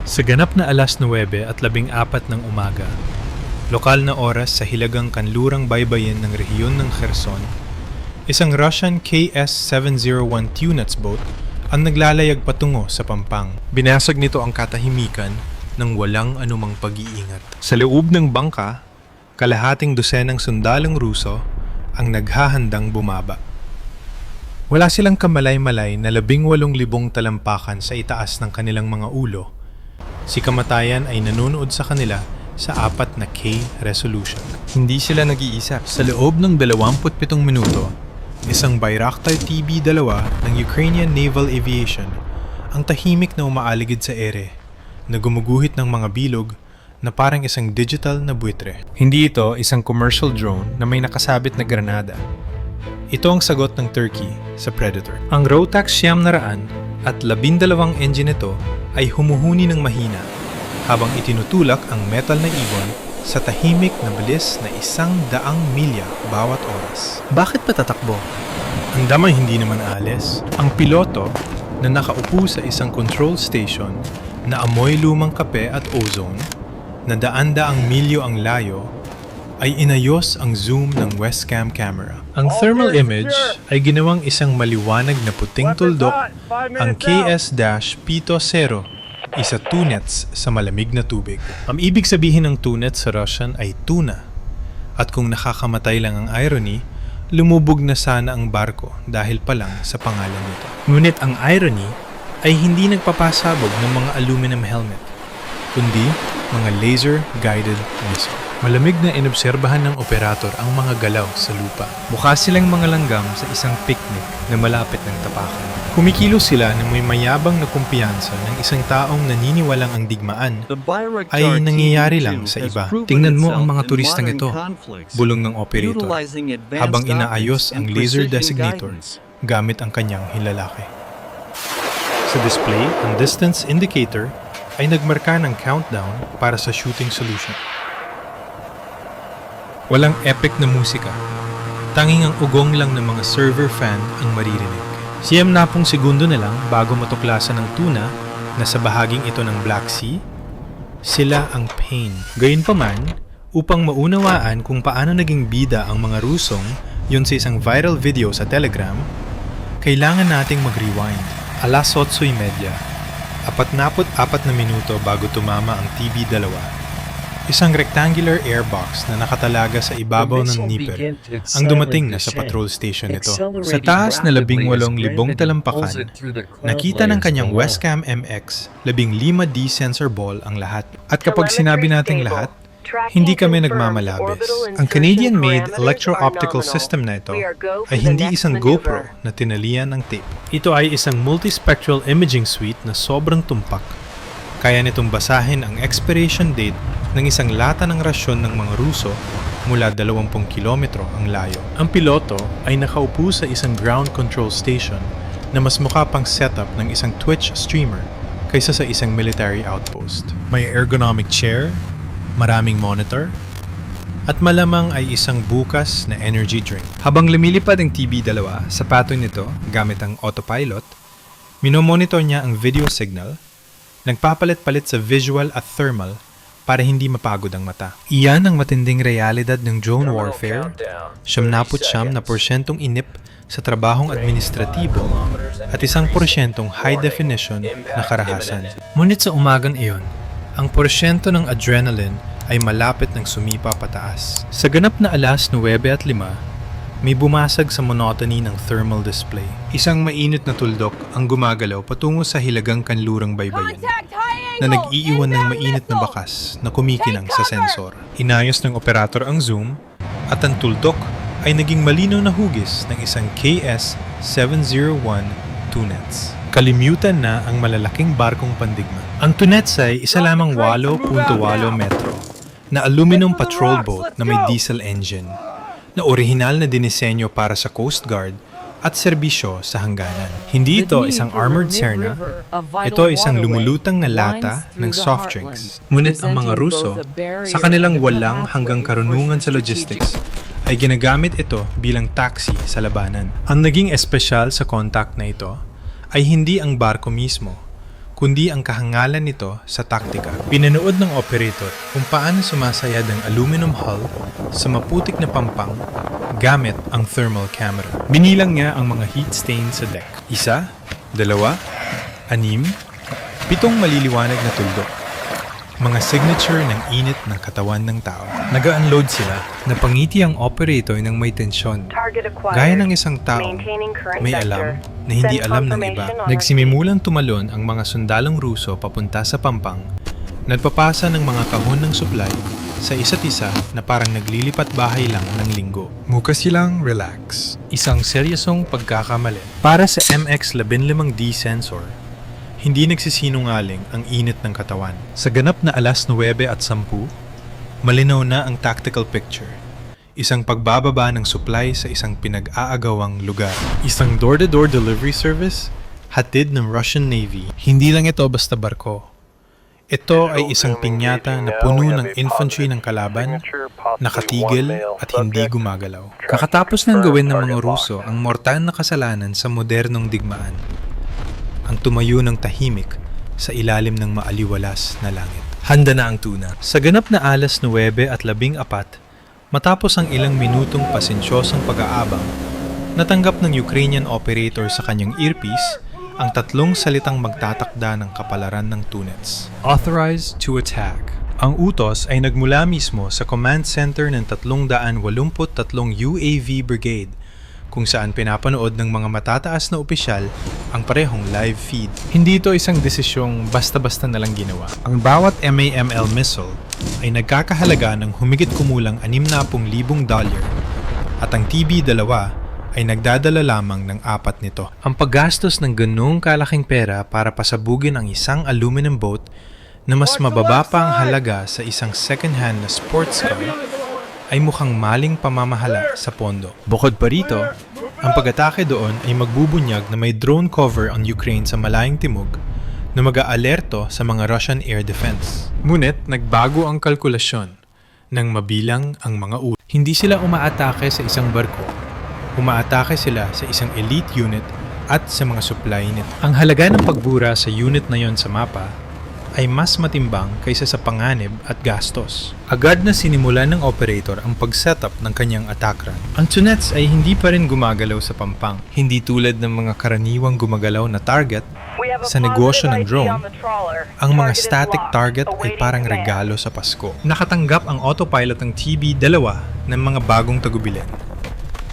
Sa ganap na 9:14 ng umaga, lokal na oras sa hilagang kanlurang baybayin ng rehiyon ng Kherson, isang Russian KS-701 Tunets boat ang naglalayag patungo sa Pampang. Binasag nito ang katahimikan ng walang anumang pag-iingat. Sa loob ng bangka, kalahating dosenang sundalong Ruso ang naghahandang bumaba. Wala silang kamalay-malay na 18,000 talampakan sa itaas ng kanilang mga ulo. Si kamatayan ay nanonood sa kanila sa 4 na K resolution. Hindi sila nag-iisa. Sa loob ng 27 minuto, isang Bayraktar TB-2 ng Ukrainian Naval Aviation ang tahimik na umaaligid sa ere, na gumuguhit ng mga bilog na parang isang digital na buitre. Hindi ito isang commercial drone na may nakasabit na granada. Ito ang sagot ng Turkey sa Predator. Ang Rotax 900 at 12 engine nito ay humuhuni ng mahina habang itinutulak ang metal na ibon sa tahimik na bilis na 100 milya bawat oras. Bakit pa tatakbo? Ang damay hindi naman alis. Ang piloto na nakaupo sa isang control station na amoy lumang kape at ozone, na daan-daang milyo ang layo, ay inayos ang zoom ng Westcam camera. Ang thermal image ay ginawang isang maliwanag na puting tuldok, ang KS-P-0, isa tunets sa malamig na tubig. Ang ibig sabihin ng tunets sa Russian ay tuna. At kung nakakamatay lang ang irony, lumubog na sana ang barko dahil pa lang sa pangalan nito. Ngunit ang irony ay hindi nagpapasabog ng mga aluminum helmet, kundi mga laser-guided missile. Malamig na inobserbahan ng operator ang mga galaw sa lupa. Mukha silang mga langgam sa isang picnic na malapit ng tapakan. Kumikilos sila na may mayabang na kumpiyansa ng isang taong naniniwalang ang digmaan ay nangyayari lang sa iba. Tingnan mo ang mga turistang ito, bulong ng operator, habang inaayos ang laser designator gamit ang kanyang hilalaki. Sa display, ang distance indicator ay nagmarka ng countdown para sa shooting solution. Walang epic na musika. Tanging ang ugong lang ng mga server fan ang maririnig. 90 segundo na lang bago matuklasan ng tuna na sa bahaging ito ng Black Sea, sila ang pain. Gayunpaman, upang maunawaan kung paano naging bida ang mga Rusong yun sa isang viral video sa Telegram, kailangan nating mag-rewind. 8:30, 44 na minuto bago tumama ang TB-2. Isang rectangular airbox na nakatalaga sa ibabaw ng nipper ang dumating na sa patrol station nito. Sa taas na 18,000 talampakan, nakita ng kanyang Westcam MX 15D sensor ball ang lahat. At kapag sinabi nating lahat, hindi kami nagmamalabis. Ang Canadian-made electro-optical system na ito ay hindi isang GoPro na tinalian ng tape. Ito ay isang multispectral imaging suite na sobrang tumpak. Kaya nitong basahin ang expiration date ng isang lata ng rasyon ng mga Ruso mula 20 kilometro ang layo. Ang piloto ay nakaupo sa isang ground control station na mas mukha pang setup ng isang Twitch streamer kaysa sa isang military outpost. May ergonomic chair, maraming monitor, at malamang ay isang bukas na energy drink. Habang lumilipad ang TB-2 sa patoy nito gamit ang autopilot, minomonitor niya ang video signal, nagpapalit-palit sa visual at thermal para hindi mapagod ang mata. Iyan ang matinding realidad ng drone warfare, 79% inip sa trabahong administratibo at 1% high-definition na karahasan. Ngunit sa umagang iyon, ang porsyento ng adrenaline ay malapit ng sumipa pataas. Sa ganap na 9:05, may bumasag sa monotony ng thermal display. Isang mainit na tuldok ang gumagalaw patungo sa hilagang kanlurang baybayin na nag-iiwan ng mainit na bakas na kumikinang sa sensor. Inayos ng operator ang zoom at ang tuldok ay naging malinaw na hugis ng isang KS-701 Tunets. Kalimutan na ang malalaking barkong pandigma. Ang Tunets ay isa lamang 8.8 metro na aluminum patrol boat na may diesel engine, na orihinal na dinisenyo para sa Coast Guard at serbisyo sa hangganan. Hindi ito isang armored Serna, ito isang lumulutang na lata ng soft drinks. Ngunit ang mga Ruso, sa kanilang walang hanggang karunungan sa logistics, ay ginagamit ito bilang taxi sa labanan. Ang naging espesyal sa contact na ito ay hindi ang barko mismo, kundi ang kahangalan nito sa taktika. Pinanood ng operator kung paano sumasayad ang aluminum hull sa maputik na pampang gamit ang thermal camera. Binilang niya ang mga heat stain sa deck. 1, 2, 6, 7 maliliwanag na tuldok. Mga signature ng init ng katawan ng tao. Nag-unload sila. Napangiti ang operator ng may tensyon. Gaya ng isang tao, may alam na hindi alam ng iba. Nagsimimulang tumalon ang mga sundalong Ruso papunta sa pampang. Nagpapasa ng mga kahon ng supply sa isa't isa na parang naglilipat bahay lang ng linggo. Mukha silang relax. Isang seryosong pagkakamali. Para sa MX-15D sensor, hindi nagsisinungaling ang init ng katawan. Sa ganap na 9:10, malinaw na ang tactical picture. Isang pagbababa ng supply sa isang pinag-aagawang lugar. Isang door-to-door delivery service hatid ng Russian Navy. Hindi lang ito basta barko. Ito ay isang pinyata na puno ng infantry ng kalaban, nakatigil at hindi gumagalaw. Kakatapos ng gawin ng mga Ruso ang mortal na kasalanan sa modernong digmaan. Ang tumayo ng tahimik sa ilalim ng maaliwalas na langit. Handa na ang tuna. Sa ganap na 9:14, matapos ang ilang minutong pasensyosang pag-aabang, natanggap ng Ukrainian operator sa kanyang earpiece ang 3 salitang magtatakda ng kapalaran ng tunets. Authorized to attack. Ang utos ay nagmula mismo sa command center ng 383 UAV Brigade, kung saan pinapanood ng mga matataas na opisyal ang parehong live feed. Hindi ito isang desisyong basta-basta nalang ginawa. Ang bawat MAML missile ay nagkakahalaga ng humigit kumulang $60,000 at ang TB-2 ay nagdadala lamang ng 4 nito. Ang paggastos ng ganung kalaking pera para pasabugin ang isang aluminum boat na mas mababa pa ang halaga sa isang second-hand na sports car ay mukhang maling pamamahala sa pondo. Bukod pa rito, ang pag-atake doon ay magbubunyag na may drone cover ang Ukraine sa malayong timog na mag-aalerto sa mga Russian air defense. Ngunit nagbago ang kalkulasyon nang mabilang ang mga ulo. Hindi sila umaatake sa isang barko, umaatake sila sa isang elite unit at sa mga supply nito. Ang halaga ng pagbura sa unit na yon sa mapa ay mas matimbang kaysa sa panganib at gastos. Agad na sinimulan ng operator ang pag-setup ng kanyang attack run. Ang tunets ay hindi pa rin gumagalaw sa pampang. Hindi tulad ng mga karaniwang gumagalaw na target sa negosyo ng drone, ang mga static target ay parang regalo sa Pasko. Nakatanggap ang autopilot ng TB-2 ng mga bagong tagubilin.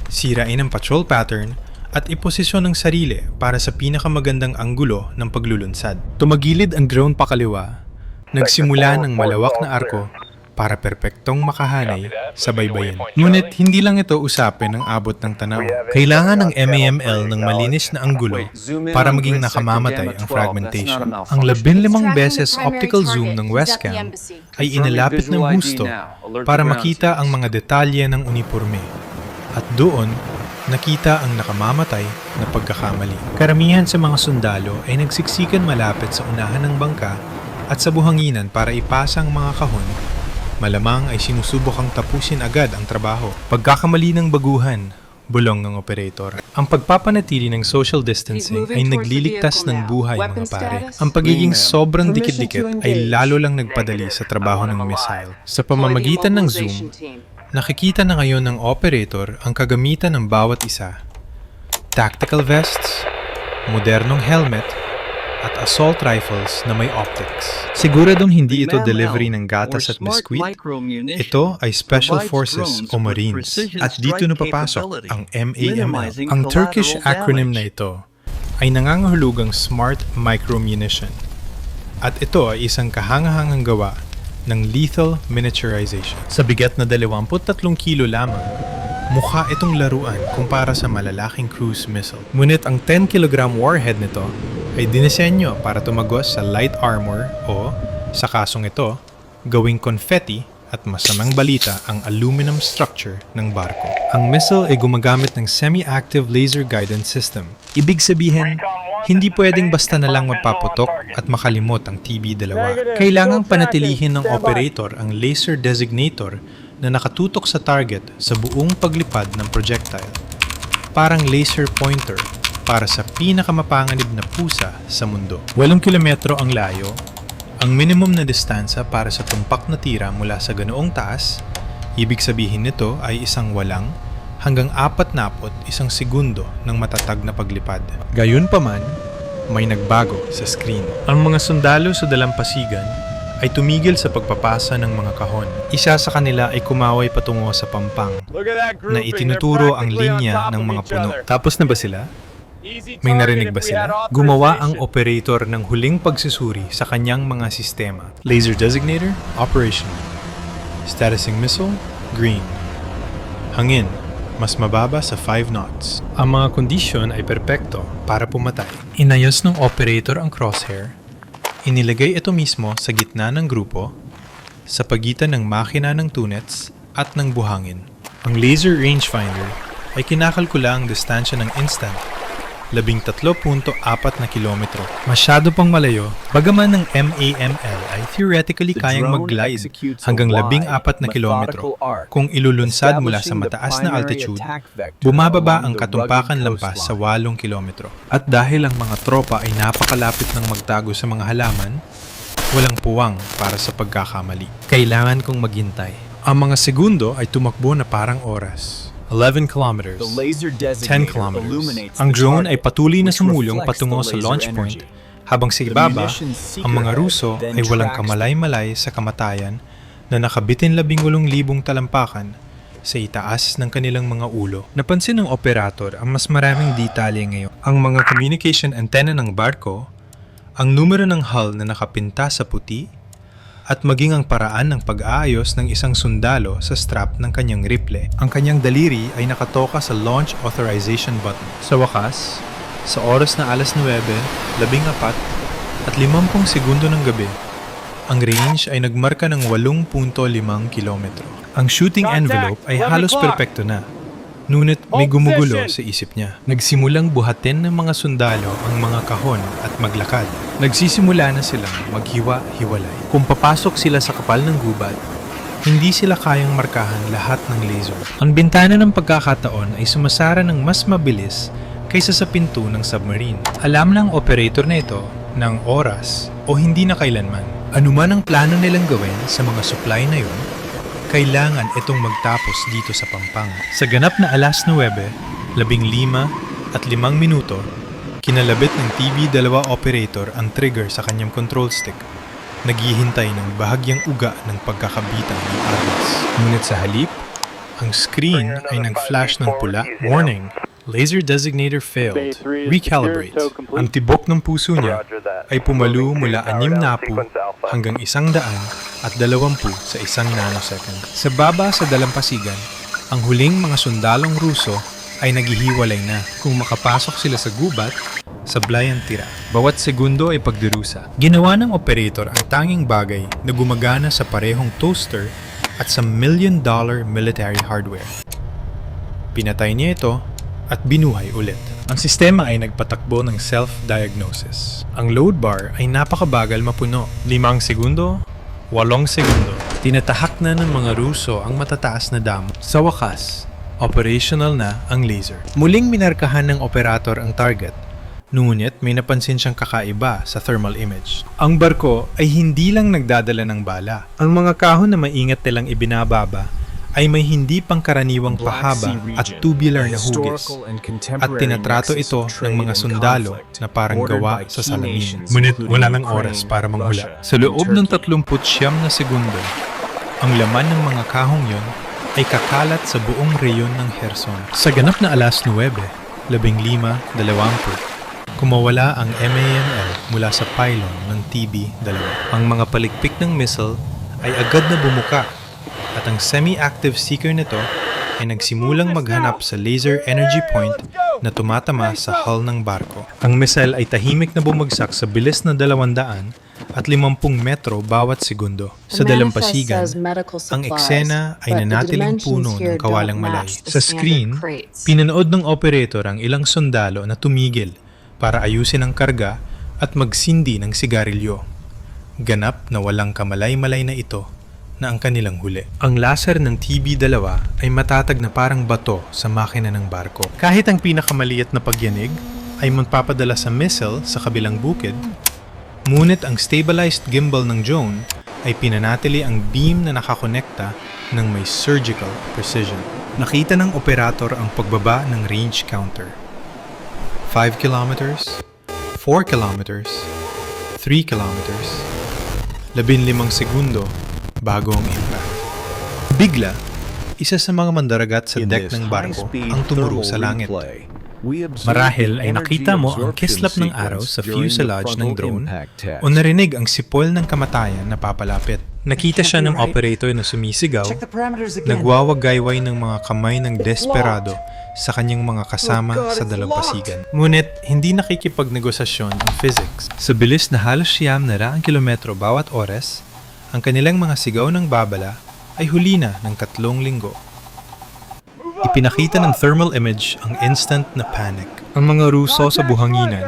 Sirain ang patrol pattern at iposisyon ng sarili para sa pinakamagandang anggulo ng paglulunsad. Tumagilid ang drone pakaliwa, nagsimula ng malawak na arko para perpektong makahanay sa baybayin. Ngunit hindi lang ito usapin ng abot ng tanaw. Kailangan ng MAML ng malinis na anggulo para maging nakamamatay ang fragmentation. Ang 15 beses optical zoom ng Westcam ay inalapit ng husto para makita ang mga detalye ng uniforme. At doon, nakita ang nakamamatay na pagkakamali. Karamihan sa mga sundalo ay nagsiksikan malapit sa unahan ng bangka at sa buhanginan para ipasa ang mga kahon. Malamang ay sinusubukang tapusin agad ang trabaho. Pagkakamali ng baguhan, bulong ng operator. Ang pagpapanatili ng social distancing ay nagliligtas ng buhay, mga pare. Ang pagiging sobrang dikit-dikit ay lalo lang nagpadali sa trabaho ng missile. Sa pamamagitan ng zoom, nakikita na ngayon ng operator ang kagamitan ng bawat isa. Tactical vests, modernong helmet, at assault rifles na may optics. Siguradong hindi ito delivery ng gatas at biskwit. Ito ay Special Forces o Marines. At dito na papasok ang MAML. Ang Turkish acronym na ito ay nangangahulugang Smart Micro Munition. At ito ay isang kahangahangang gawa ng lethal miniaturization. Sa bigat na 23 kilo lamang, mukha itong laruan kumpara sa malalaking cruise missile. Ngunit ang 10 kg warhead nito ay dinisenyo para tumagos sa light armor o, sa kasong ito, gawing confetti at masamang balita ang aluminum structure ng barko. Ang missile ay gumagamit ng semi-active laser guidance system. Ibig sabihin, hindi pwedeng basta na lang mapaputok at makalimot ang TB-2. Kailangang panatilihin ng operator ang laser designator na nakatutok sa target sa buong paglipad ng projectile. Parang laser pointer para sa pinakamapanganib na pusa sa mundo. 8 kilometro ang layo, ang minimum na distansya para sa tumpak na tira mula sa ganoong taas. Ibig sabihin nito ay isang walang hanggang 41 segundo ng matatag na paglipad. Gayunpaman, may nagbago sa screen. Ang mga sundalo sa dalampasigan ay tumigil sa pagpapasa ng mga kahon. Isa sa kanila ay kumaway patungo sa pampang na itinuturo ang linya ng mga puno. Tapos na ba sila? May narinig ba sila? Gumawa ang operator ng huling pagsusuri sa kanyang mga sistema. Laser designator, operational. Statusing missile, green. Hangin, mas mababa sa 5 knots. Ang mga kondisyon ay perpekto para pumatay. Inayos ng operator ang crosshair. Inilagay ito mismo sa gitna ng grupo, sa pagitan ng makina ng tunets at ng buhangin. Ang laser rangefinder ay kinakalkula ang distansya ng instant, 13.4 na kilometro. Masyado pang malayo, bagaman ng MAML ay theoretically kayang mag-glide hanggang 14 na kilometro. Kung ilulunsad mula sa mataas na altitude, bumababa ang katumpakan lampas sa 8 kilometro. At dahil ang mga tropa ay napakalapit ng magtago sa mga halaman, walang puwang para sa pagkakamali. Kailangan kong maghintay. Ang mga segundo ay tumakbo na parang oras. 11 kilometers, 10 kilometers. Ang drone ay patuloy na sumulong patungo sa launch point, habang sa ibaba, ang mga Ruso ay walang kamalay-malay sa kamatayan na nakabitin 18,000 talampakan sa itaas ng kanilang mga ulo. Napansin ng operator ang mas maraming detalye ngayon. Ang mga communication antenna ng barko, ang numero ng hull na nakapinta sa puti, at maging ang paraan ng pag-aayos ng isang sundalo sa strap ng kanyang rifle. Ang kanyang daliri ay nakatoka sa launch authorization button. Sa wakas, sa oras na alas 9, 14 at 50 segundo ng gabi, ang range ay nagmarka ng 8.5 kilometro. Ang shooting envelope ay halos perpekto na. Ngunit may gumugulo sa isip niya. Nagsimulang buhatin ng mga sundalo ang mga kahon at maglakad. Nagsisimula na silang maghiwa-hiwalay. Kung papasok sila sa kapal ng gubat, hindi sila kayang markahan lahat ng laser. Ang bintana ng pagkakataon ay sumasara ng mas mabilis kaysa sa pinto ng submarine. Alam ng operator na ito ng oras o hindi na kailanman. Anuman ang plano nilang gawin sa mga supply na yun, kailangan itong magtapos dito sa Pampanga. Sa ganap na alas 9, 15 at 5 minuto, kinalabit ng TV2 operator ang trigger sa kanyang control stick. Naghihintay ng bahagyang uga ng pagkakabitan ng agos. Ngunit sa halip, ang screen ay nag-flash ng pula. Warning! Laser designator failed. Recalibrate. Ang tibok ng puso niya ay pumalu mula 60 hanggang 120 sa 1 nanosecond. Sa baba sa dalampasigan, ang huling mga sundalong Ruso ay naghihiwalay na. Kung makapasok sila sa gubat, sablay ang tira. Bawat segundo ay pagdurusa. Ginawa ng operator ang tanging bagay na gumagana sa parehong toaster at sa $1 million military hardware. Pinatay niya ito at binuhay ulit. Ang sistema ay nagpatakbo ng self-diagnosis. Ang load bar ay napakabagal mapuno. 5 segundo, 8 segundo. Tinatahak na ng mga Ruso ang matataas na damo. Sa wakas, operational na ang laser. Muling minarkahan ng operator ang target. Ngunit may napansin siyang kakaiba sa thermal image. Ang barko ay hindi lang nagdadala ng bala. Ang mga kahon na maingat nilang ibinababa ay may hindi pangkaraniwang pahaba at tubular na hugis, at tinatrato ito ng mga sundalo na parang gawa sa salamin. Ngunit wala ng oras para manghula. Sa loob ng 39 na segundo, ang laman ng mga kahong yon ay kakalat sa buong reyon ng Kherson. Sa ganap na alas 9, 15:20, kumawala ang MAML mula sa pylon ng TB-2. Ang mga palikpik ng missile ay agad na bumuka, at ang semi-active seeker nito ay nagsimulang maghanap sa laser energy point na tumatama sa hull ng barko. Ang missile ay tahimik na bumagsak sa bilis na 200 at 50 metro bawat segundo. Sa dalampasigan, ang eksena ay nanatiling puno ng kawalang malay. Sa screen, pinanood ng operator ang ilang sundalo na tumigil para ayusin ang karga at magsindi ng sigarilyo. Ganap na walang kamalay-malay na ito na ang kanilang huli. Ang laser ng TB2 ay matatag na parang bato sa makina ng barko. Kahit ang pinakamaliit na pagyanig ay magpapadala sa missile sa kabilang bukid, ngunit ang stabilized gimbal ng drone ay pinanatili ang beam na nakakonekta ng may surgical precision. Nakita ng operator ang pagbaba ng range counter. 5 kilometers, 4 kilometers, 3 kilometers, 15 segundo bago ang impact. Bigla, isa sa mga mandaragat sa deck ng barko ang tumuro sa langit. Marahil ay nakita mo ang kislap ng araw sa fuselage ng drone o narinig ang sipol ng kamatayan na papalapit. Nakita siya ng operator na sumisigaw, nagwawagayway ng mga kamay ng desperado sa kanyang mga kasama sa dalampasigan. Ngunit hindi nakikipagnegosasyon ang physics. Sa bilis na halos 100 kilometro bawat oras, ang kanilang mga sigaw ng babala ay huli na ng 3 linggo. Ipinakita ng thermal image ang instant na panic. Ang mga Ruso sa buhanginan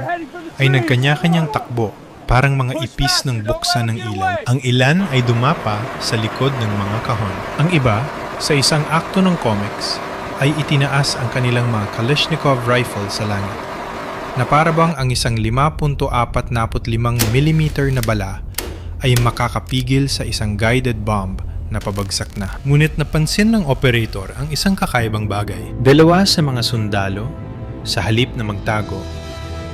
ay nagkanya-kanyang takbo, parang mga ipis ng buksa ng ilaw. Ang ilan ay dumapa sa likod ng mga kahon. Ang iba, sa isang akto ng comics, ay itinaas ang kanilang mga Kalashnikov rifle sa langit, na parabang ang isang 5.45mm na bala ay makakapigil sa isang guided bomb na pabagsak na. Ngunit napansin ng operator ang isang kakaibang bagay. Dalawa sa mga sundalo, sa halip na magtago,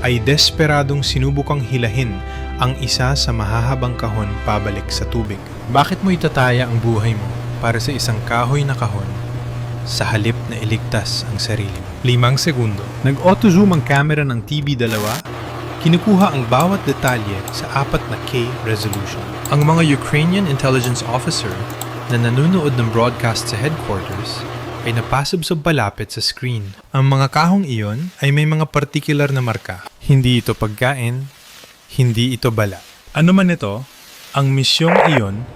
ay desperadong sinubukang hilahin ang isa sa mahahabang kahon pabalik sa tubig. Bakit mo itataya ang buhay mo para sa isang kahoy na kahon sa halip na iligtas ang sarili mo? 5 segundo. Nag-auto-zoom ang camera ng TB2, kinukuha ang bawat detalye sa 4K resolution. Ang mga Ukrainian intelligence officer na nanonood ng broadcast sa headquarters ay napasubsob palapit sa screen. Ang mga kahong iyon ay may mga partikular na marka. Hindi ito pagkain, hindi ito bala. Ano man ito, ang misyong iyon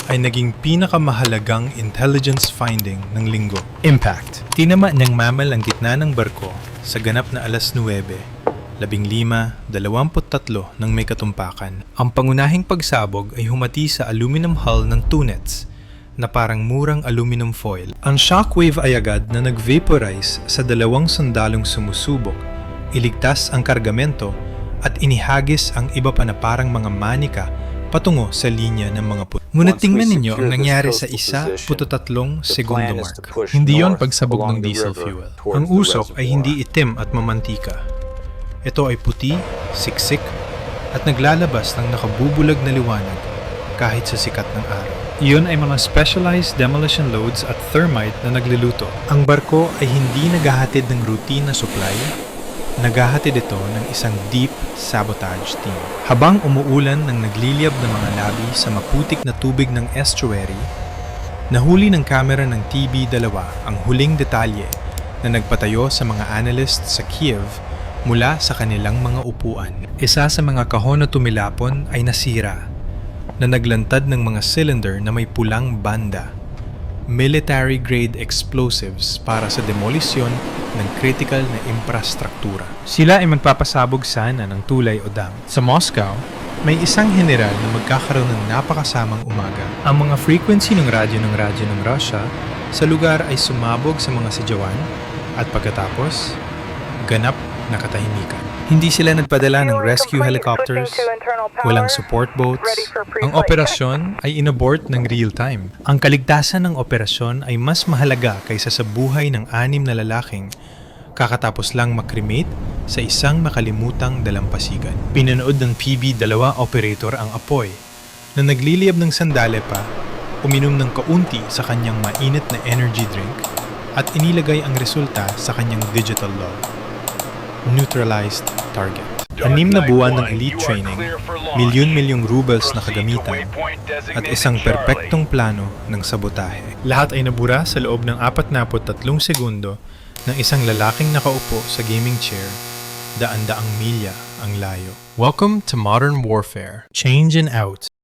ay naging pinakamahalagang intelligence finding ng linggo. Impact. Tinama niyang mamal ang gitna ng barko sa ganap na alas 9:15, 23 ng may katumpakan. Ang pangunahing pagsabog ay humati sa aluminum hull ng Tunets na parang murang aluminum foil. Ang shockwave ay agad na nag-vaporize sa 2 sundalong sumusubok, iligtas ang kargamento at inihagis ang iba pa na parang mga manika patungo sa linya ng mga puto. Ngunit tingnan ninyo ang nangyari sa 1.3 segundo mark. Hindi yon pagsabog ng diesel fuel. Ang usok ay hindi itim at mamantika. Ito ay puti, siksik, at naglalabas ng nakabubulag na liwanag kahit sa sikat ng araw. Iyon ay mga specialized demolition loads at thermite na nagluluto. Ang barko ay hindi naghahatid ng routine na supply, naghahatid ito ng isang deep sabotage team. Habang umuulan ng nagliliyab na mga labi sa maputik na tubig ng estuary, nahuli ng kamera ng TB2 ang huling detalye na nagpatayo sa mga analysts sa Kiev mula sa kanilang mga upuan. Isa sa mga kahon na tumilapon ay nasira, na naglantad ng mga cylinder na may pulang banda, military-grade explosives para sa demolisyon ng critical na infrastruktura. Sila ay magpapasabog sana ng tulay o dam. Sa Moscow, may isang general na magkakaroon ng napakasamang umaga. Ang mga frequency ng radyo ng Russia sa lugar ay sumabog sa mga sidyawan at pagkatapos, ganap na katahimikan. Hindi sila nagpadala ng rescue helicopters, walang support boats. Ang operasyon ay inabort ng real time. Ang kaligtasan ng operasyon ay mas mahalaga kaysa sa buhay ng 6 na lalaking kakatapos lang makremate sa isang makalimutang dalampasigan. Pinanood ng PB2 operator ang apoy na nagliliyab ng sandali pa, uminom ng kaunti sa kanyang mainit na energy drink at inilagay ang resulta sa kanyang digital log. Neutralized target. 6 na buwan ng elite training, milyon-milyong rubles na kagamitan, at isang perpektong plano ng sabotahe. Lahat ay nabura sa loob ng 43 segundo ng isang lalaking nakaupo sa gaming chair, daan-daang milya ang layo. Welcome to modern warfare. Change and out.